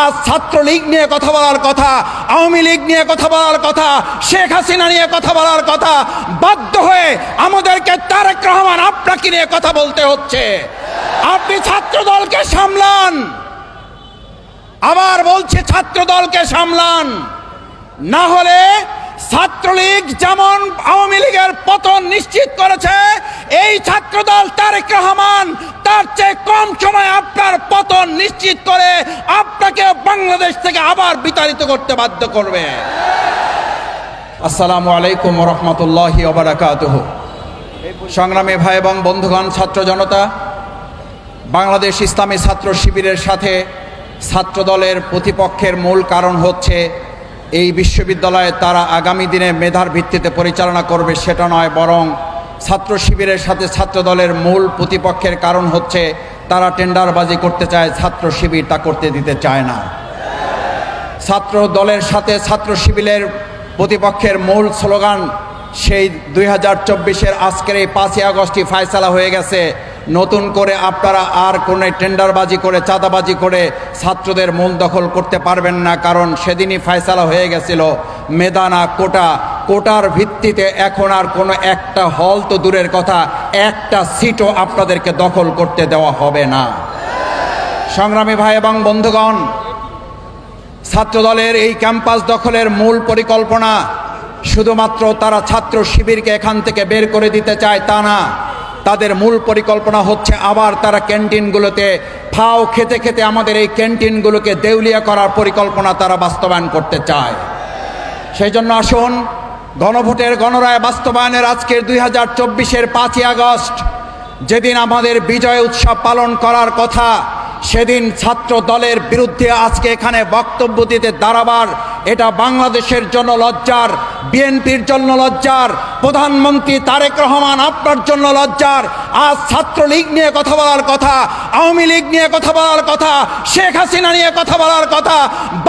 আজ ছাত্রলীগ নিয়ে কথা বলার কথা, আওয়ামী লীগ নিয়ে কথা বলার কথা, শেখ হাসিনা নিয়ে কথা বলার কথা, বাধ্য হয়ে আমাদেরকে তারেক রহমান আপনাকে নিয়ে কথা বলতে হচ্ছে। আপনি ছাত্র দলকে সামলান, আবার বলছে ছাত্র দলকে সামলান, না হলে ছাত্রলীগ যেমন আওয়ামী লীগের পতন নিশ্চিত করেছে, এই ছাত্রদল তারেক রহমান তার চেয়ে কম সময় আপনার পতন নিশ্চিত করে আপনাকে বাংলাদেশ থেকে আবার বিতাড়িত করতে বাধ্য করবে। আসসালামু আলাইকুম ওয়া রাহমাতুল্লাহি ওয়া বারাকাতুহু। সংগ্রামী ভাই এবং বন্ধুগণ, ছাত্র জনতা, বাংলাদেশ ইসলামী ছাত্র শিবিরের সাথে ছাত্রদলের প্রতিপক্ষের মূল কারণ হচ্ছে এই বিশ্ববিদ্যালয়ে তারা আগামী দিনে মেধার ভিত্তিতে পরিচালনা করবে সেটা নয়, বরং ছাত্র শিবিরের সাথে ছাত্রদলের মূল প্রতিপক্ষের কারণ হচ্ছে তারা টেন্ডারবাজি করতে চায়, ছাত্র শিবির তা করতে দিতে চায় না। ছাত্র দলের সাথে ছাত্র শিবিরের প্রতিপক্ষের মূল স্লোগান সেই 2024-এর আজকের এই 5ই আগস্টই ফায়সালা হয়ে গেছে। নতুন করে আপনারা আর কোনো টেন্ডারবাজি করে চাঁদাবাজি করে ছাত্রদের মূল দখল করতে পারবেন না, কারণ সেদিনই ফায়সালা হয়ে গেছিল মেধা না কোটা। কোটার ভিত্তিতে এখন আর কোনো একটা হল তো দূরের কথা, একটা সিটও আপনাদেরকে দখল করতে দেওয়া হবে না। সংগ্রামী ভাই এবং বন্ধুগণ, ছাত্রদলের এই ক্যাম্পাস দখলের মূল পরিকল্পনা শুধুমাত্র তারা ছাত্র শিবিরকে এখান থেকে বের করে দিতে চায় তা না, তাদের মূল পরিকল্পনা হচ্ছে আবার তারা ক্যান্টিনগুলোতে ফাও খেতে খেতে আমাদের এই ক্যান্টিনগুলোকে দেউলিয়া করার পরিকল্পনা তারা বাস্তবায়ন করতে চায়। সেই জন্য আসুন, গণভোটের গণরায় বাস্তবায়নের আজকের 2024-এর 5ই আগস্ট যেদিন আমাদের বিজয় উৎসব পালন করার কথা, সেদিন ছাত্র দলের বিরুদ্ধে আজকে এখানে বক্তব্য দিতে দাঁড়াবার এটা বাংলাদেশের জন্য লজ্জার, বিএনপির জন্য লজ্জার, প্রধানমন্ত্রী তারেক রহমান আপনার জন্য লজ্জার। আজ ছাত্রলীগ নিয়ে কথা বলার কথা, আওয়ামী লীগ নিয়ে কথা বলার কথা, শেখ হাসিনা নিয়ে কথা বলার কথা,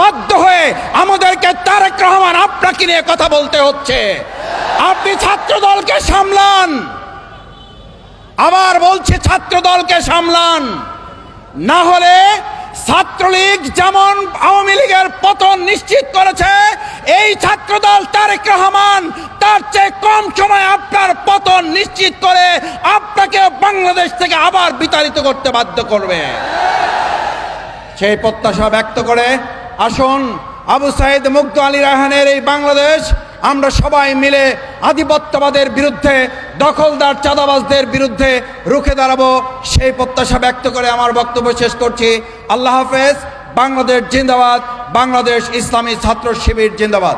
বাধ্য হয়ে আমাদেরকে তারেক রহমান আপনাকে নিয়ে কথা বলতে হচ্ছে। আপনি ছাত্র দলকে সামলান, আবার বলছে ছাত্র দলকে সামলান, না হলে ছাত্রলীগ যেমন আওয়ামী লীগের পতন নিশ্চিত করেছে, এই ছাত্রদল তারেক রহমান তার চেয়ে কম সময় আপনার পতন নিশ্চিত করে আপনাকে বাংলাদেশ থেকে আবার বিতাড়িত করতে বাধ্য করবে। সেই প্রত্যাশা ব্যক্ত করে আসুন, আবু সাইদ মুগ্ধ আলী রায়হানের এই বাংলাদেশ আমরা সবাই মিলে আধিপত্যবাদের বিরুদ্ধে, দখলদার চাঁদাবাজদের বিরুদ্ধে রুখে দাঁড়াবো, সেই প্রত্যাশা ব্যক্ত করে আমার বক্তব্য শেষ করছি। আল্লাহ হাফেজ। বাংলাদেশ জিন্দাবাদ, বাংলাদেশ ইসলামী ছাত্র শিবির জিন্দাবাদ।